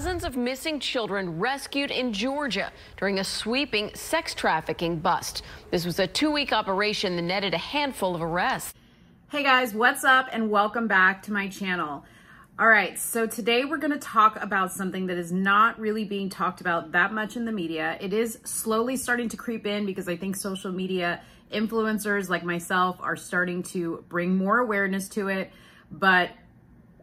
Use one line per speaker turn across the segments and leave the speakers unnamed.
Dozens of missing children rescued in Georgia during a sweeping sex trafficking bust. This was a 2-week operation that netted a handful of arrests.
Hey guys, what's up and welcome back to my channel. All right, so today we're going to talk about something that is not really being talked about that much in the media. It is slowly starting to creep in because I think social media influencers like myself are starting to bring more awareness to it. But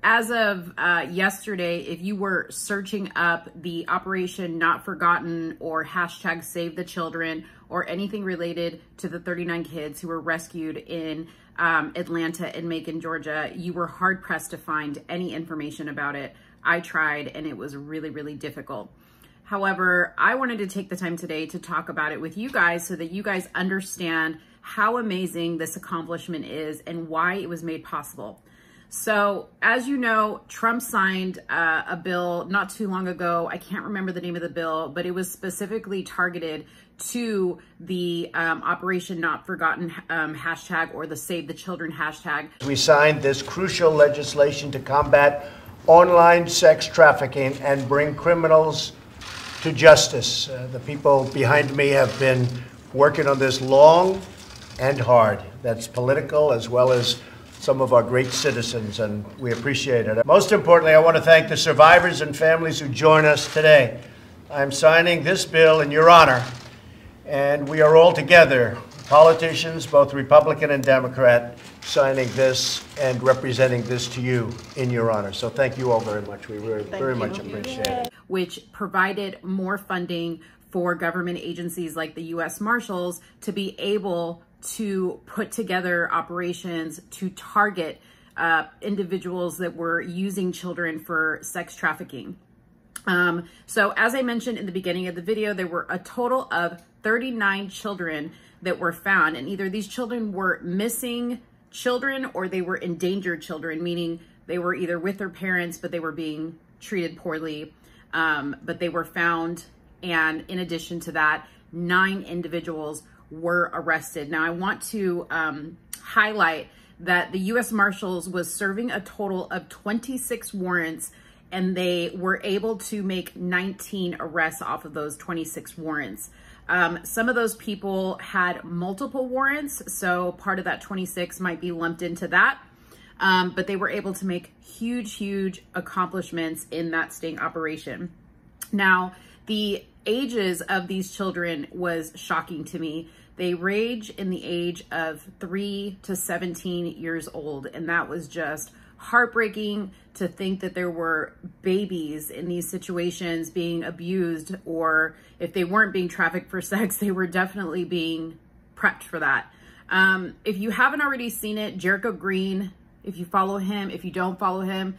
as of yesterday, if you were searching up the Operation Not Forgotten or hashtag Save the Children or anything related to the 39 kids who were rescued in Atlanta and Macon, Georgia, you were hard pressed to find any information about it. I tried and it was really, really difficult. However, I wanted to take the time today to talk about it with you guys so that you guys understand how amazing this accomplishment is and why it was made possible. So, as you know, Trump signed a bill not too long ago. I can't remember the name of the bill, but it was specifically targeted to the Operation Not Forgotten hashtag or the Save the Children hashtag.
We signed this crucial legislation to combat online sex trafficking and bring criminals to justice. The people behind me have been working on this long and hard. That's political as well as some of our great citizens, and we appreciate it. Most importantly, I want to thank the survivors and families who join us today. I'm signing this bill in your honor, and we are all together, politicians, both Republican and Democrat, signing this and representing this to you in your honor. So thank you all very much. We very much appreciate it.
Which provided more funding for government agencies like the U.S. Marshals to be able to put together operations to target individuals that were using children for sex trafficking. So as I mentioned in the beginning of the video, there were a total of 39 children that were found, and either these children were missing children or they were endangered children, meaning they were either with their parents, but they were being treated poorly, but they were found. And in addition to that, 9 individuals were arrested. Now, I want to highlight that the U.S. Marshals was serving a total of 26 warrants, and they were able to make 19 arrests off of those 26 warrants. Some of those people had multiple warrants, so part of that 26 might be lumped into that. But they were able to make huge accomplishments in that sting operation. Now, the ages of these children was shocking to me. They range in the age of 3 to 17 years old, and that was just heartbreaking to think that there were babies in these situations being abused, or if they weren't being trafficked for sex, they were definitely being prepped for that. If you haven't already seen it, Jericho Green, if you follow him, if you don't follow him,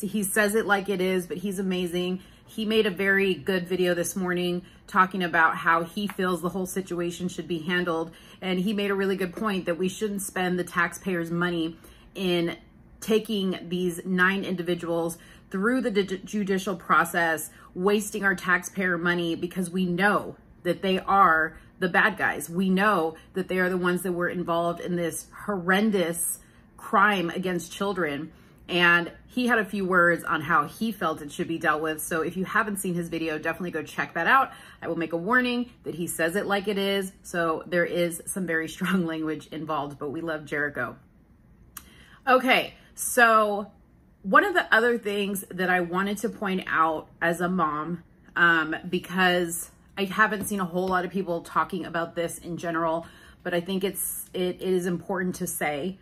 he says it like it is, but he's amazing. He made a very good video this morning talking about how he feels the whole situation should be handled. And he made a really good point that we shouldn't spend the taxpayers' money in taking these 9 individuals through the judicial process, wasting our taxpayer money because we know that they are the bad guys. We know that they are the ones that were involved in this horrendous crime against children. And he had a few words on how he felt it should be dealt with. So if you haven't seen his video, definitely go check that out. I will make a warning that he says it like it is. So there is some very strong language involved, but we love Jericho. Okay, so one of the other things that I wanted to point out as a mom, because I haven't seen a whole lot of people talking about this in general, but I think it is important to say,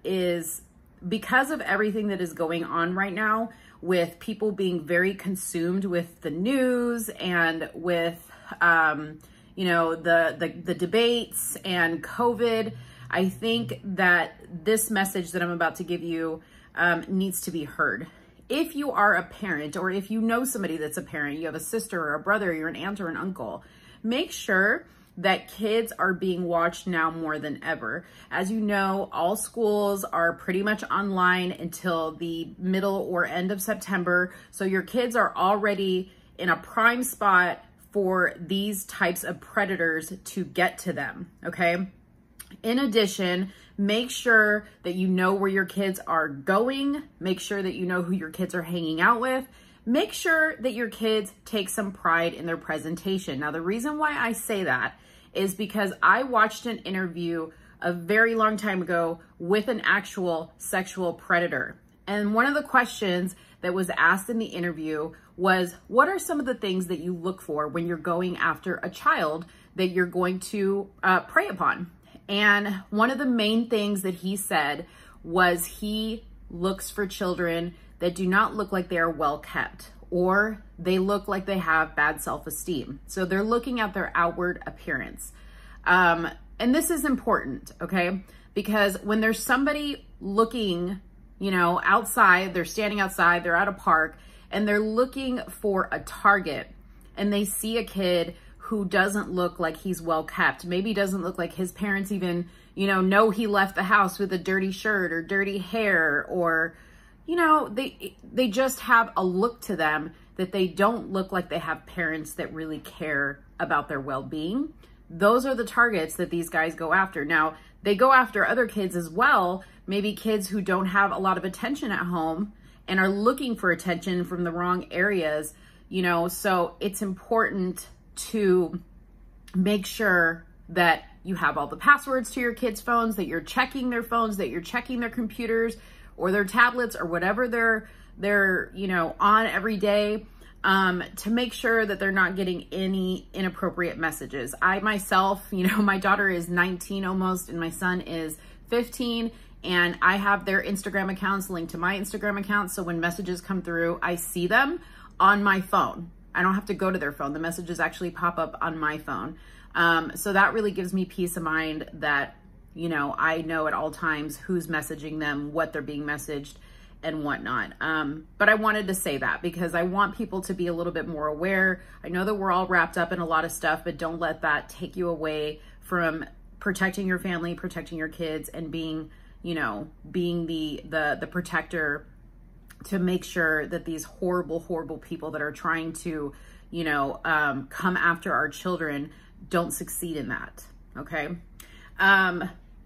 is because of everything that is going on right now with people being very consumed with the news and with, you know, the debates and COVID, I think that this message that I'm about to give you needs to be heard. If you are a parent, or if you know somebody that's a parent, you have a sister or a brother, you're an aunt or an uncle, make sure that kids are being watched now more than ever. As you know, all schools are pretty much online until the middle or end of September. So your kids are already in a prime spot for these types of predators to get to them, okay? In addition, make sure that you know where your kids are going. Make sure that you know who your kids are hanging out with. make sure that your kids take some pride in their presentation. Now, the reason why I say that is because I watched an interview a very long time ago with an actual sexual predator. And one of the questions that was asked in the interview was, what are some of the things that you look for when you're going after a child that you're going to prey upon? And one of the main things that he said was he looks for children that do not look like they are well kept, or they look like they have bad self-esteem. So they're looking at their outward appearance. And this is important, okay? Because when there's somebody looking, you know, outside, they're standing outside, they're at a park, and they're looking for a target, and they see a kid who doesn't look like he's well kept, maybe doesn't look like his parents even, you know he left the house with a dirty shirt or dirty hair, or, you know, they just have a look to them that they don't look like they have parents that really care about their well-being. Those are the targets that these guys go after. Now, they go after other kids as well, maybe kids who don't have a lot of attention at home and are looking for attention from the wrong areas, you know, so it's important to make sure that you have all the passwords to your kids' phones, that you're checking their phones, that you're checking their computers or their tablets or whatever they're you know, on every day, to make sure that they're not getting any inappropriate messages. I myself, you know, my daughter is 19 almost, and my son is 15, and I have their Instagram accounts linked to my Instagram account. So when messages come through, I see them on my phone. I don't have to go to their phone. The messages actually pop up on my phone. So that really gives me peace of mind that, you know, I know at all times who's messaging them, what they're being messaged, and whatnot. But I wanted to say that because I want people to be a little bit more aware. I know that we're all wrapped up in a lot of stuff, but don't let that take you away from protecting your family, protecting your kids, and being, you know, being the protector to make sure that these horrible, horrible people that are trying to, you know, come after our children don't succeed in that. Okay.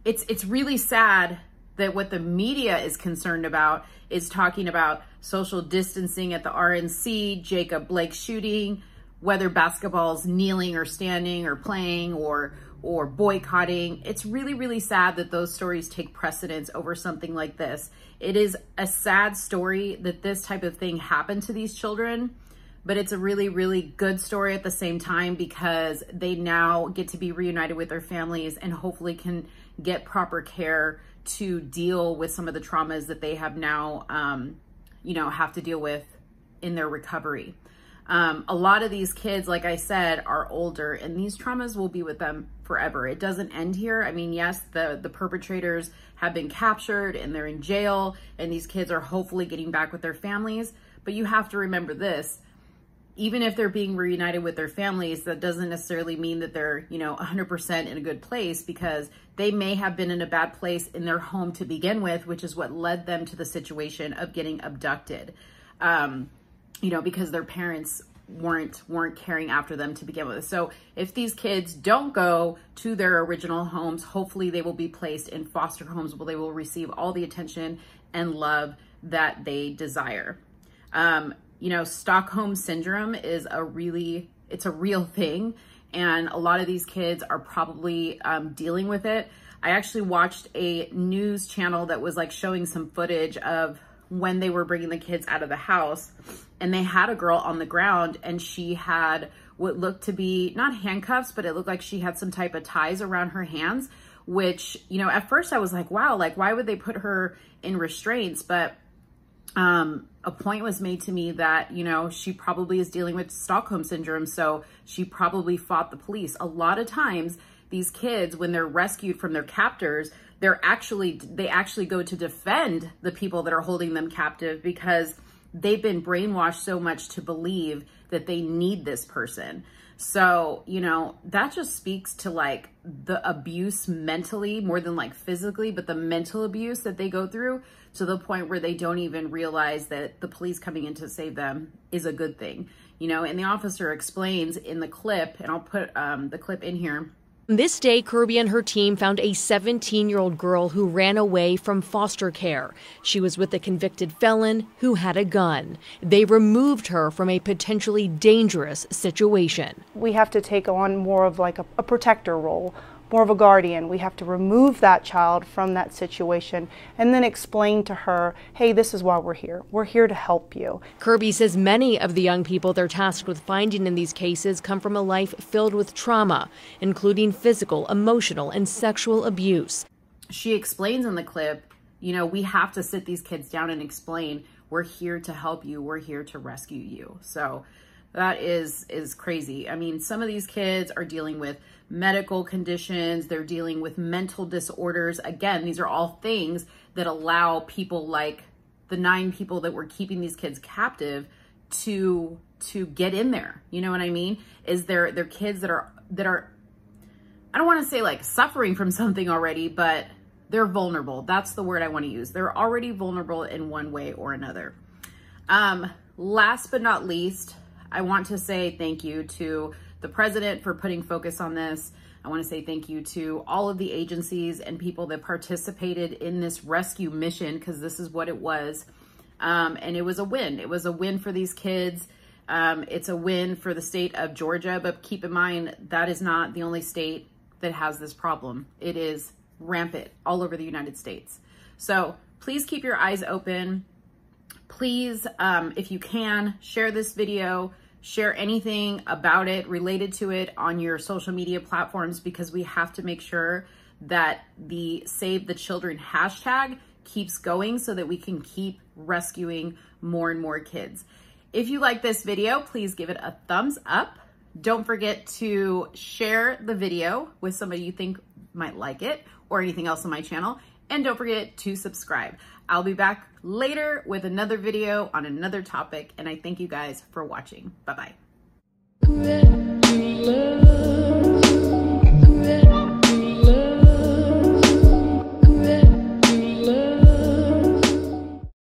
It's really sad that what the media is concerned about is talking about social distancing at the RNC, Jacob Blake shooting, whether basketball's kneeling or standing or playing or boycotting. It's really, really sad that those stories take precedence over something like this. It is a sad story that this type of thing happened to these children, but it's a really, really good story at the same time because they now get to be reunited with their families and hopefully can get proper care to deal with some of the traumas that they have now, you know, have to deal with in their recovery. A lot of these kids, like I said, are older, and these traumas will be with them forever. It doesn't end here. I mean, yes, the perpetrators have been captured and they're in jail, and these kids are hopefully getting back with their families. But you have to remember this. Even if they're being reunited with their families, that doesn't necessarily mean that they're, you know, 100% in a good place, because they may have been in a bad place in their home to begin with, which is what led them to the situation of getting abducted. You know, because their parents weren't caring after them to begin with. So if these kids don't go to their original homes, hopefully they will be placed in foster homes where they will receive all the attention and love that they desire. You know, Stockholm syndrome is it's a real thing. And a lot of these kids are probably dealing with it. I actually watched a news channel that was like showing some footage of when they were bringing the kids out of the house, and they had a girl on the ground, and she had what looked to be not handcuffs, but it looked like she had some type of ties around her hands, which, you know, at first I was like, wow, like why would they put her in restraints? But a point was made to me that, you know, she probably is dealing with Stockholm syndrome, so she probably fought the police. A lot of times these kids, when they're rescued from their captors, they actually go to defend the people that are holding them captive, because they've been brainwashed so much to believe that they need this person. So, you know, that just speaks to like the abuse mentally more than like physically, but the mental abuse that they go through, to the point where they don't even realize that the police coming in to save them is a good thing. You know, and the officer explains in the clip, and I'll put the clip in here,
This day, Kirby and her team found a 17-year-old girl who ran away from foster care. She was with a convicted felon who had a gun. They removed her from a potentially dangerous situation.
We have to take on more of like a protector role, more of a guardian. We have to remove that child from that situation and then explain to her, hey, this is why we're here. We're here to help you.
Kirby says many of the young people they're tasked with finding in these cases come from a life filled with trauma, including physical, emotional, and sexual abuse.
She explains in the clip, you know, we have to sit these kids down and explain, we're here to help you. We're here to rescue you. So that is crazy. I mean, some of these kids are dealing with medical conditions. They're dealing with mental disorders. Again, these are all things that allow people like the 9 people that were keeping these kids captive to get in there. You know what I mean? Is they're kids that are, I don't want to say like suffering from something already, but they're vulnerable. That's the word I want to use. They're already vulnerable in one way or another. Last but not least, I want to say thank you to the president for putting focus on this. I want to say thank you to all of the agencies and people that participated in this rescue mission, because this is what it was. And it was a win. It was a win for these kids. It's a win for the state of Georgia, but keep in mind, that is not the only state that has this problem. It is rampant all over the United States. So please keep your eyes open. Please, if you can, share this video, share anything about it, related to it on your social media platforms, because we have to make sure that the Save the Children hashtag keeps going so that we can keep rescuing more and more kids. If you like this video, please give it a thumbs up. Don't forget to share the video with somebody you think might like it or anything else on my channel. And don't forget to subscribe. I'll be back later with another video on another topic, and I thank you guys for watching. Bye-bye.